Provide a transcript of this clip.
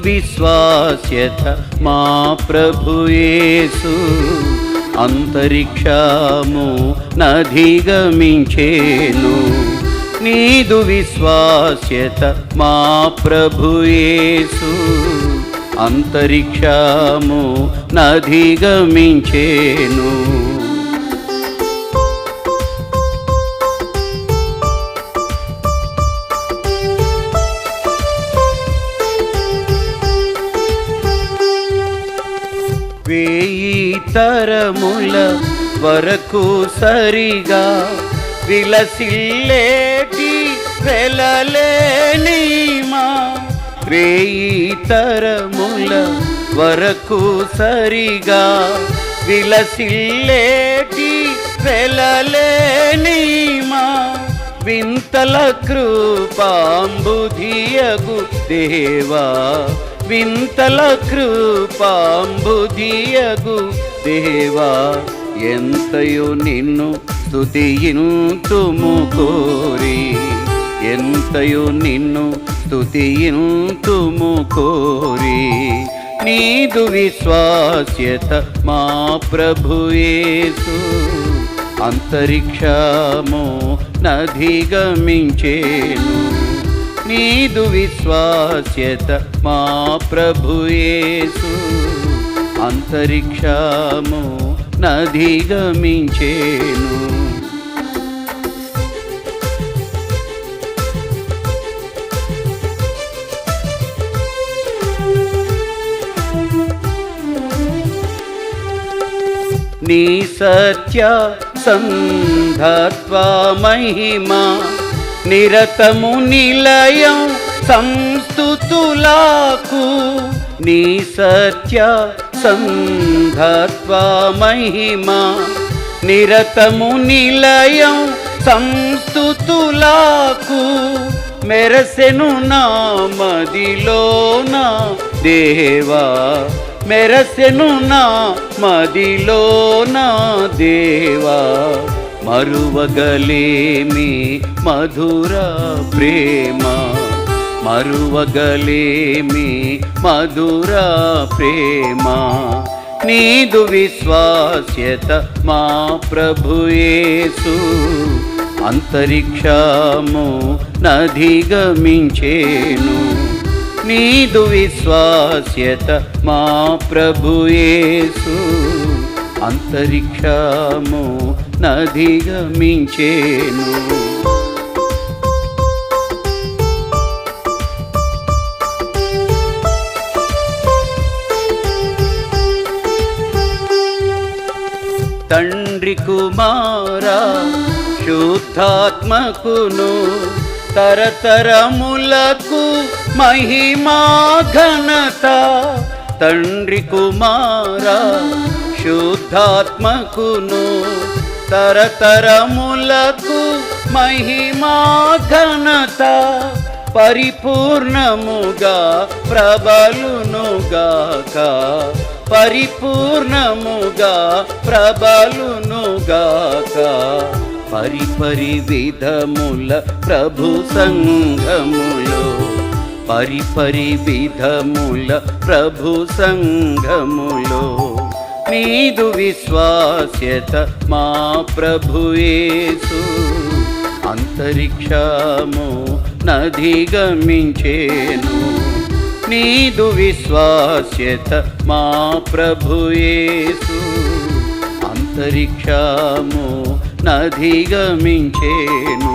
విశ్వాస్యత మా ప్రభు యేసు అంతరిక్షము నధిగమించేను. నీదు విశ్వాస్యత మా ప్రభు యేసు అంతరిక్షము నధిగమించేను. వేయి తరముల వరకు సరిగా విలసిల్లేటి వెలలేనిమా. వేయి తరముల వరకు సరిగా విలసిల్లేటి వెలలేనిమా. వింతల కృపాంబుధియగు దేవా, వింతల కృపాంబుధియగు దేవా, ఎంతయో నిన్ను స్తుతింతుము కోరి, ఎంతయో నిన్ను స్తుతింతుము కోరి. నీదు విశ్వాస్యత మా ప్రభు యేసు అంతరిక్షము నధిగమించేను. నీదు విశ్వాస్యత మా ప్రభు యేసు అంతరిక్షము నధిగమించేను. నీ సత్య సంధత్వ మహిమా నిరతము నిలయం సంస్తుతులకు. నీ సత్య సంధత్వ మహిమా నిరతము నిలయం సంస్తుతులకు. మెరసెను నా మదిలోన దేవా, మెరసెను నా మదిలోన దేవా. మరువగలేమి మధుర ప్రేమ, మరువగలేమి మధుర ప్రేమ. నీదు విశ్వాస్యత మా ప్రభు యేసు అంతరిక్షము నధిగమించేను. నీదు విశ్వాస్యత మా ప్రభు యేసు అంతరిక్షము నధిగమించేను. తండ్రి కుమారా శుద్ధాత్మకును తరతరములకు మహిమా ఘనత. తండ్రి కుమారా శుద్ధాత్మకును తరతరములకు మహిమా ఘనత. పరిపూర్ణముగా ప్రబలునుగాక, పరిపూర్ణముగా ప్రబలునుగాక. పరిపరి విధముల ప్రభు సంఘములో, పరిపరి విధముల ప్రభు సంఘములో. నీదు విశ్వాస్యత మా ప్రభు యేసు అంతరిక్షము నధిగమించేను. నీదు విశ్వాస్యత మా ప్రభు యేసు అంతరిక్షము నధిగమించేను.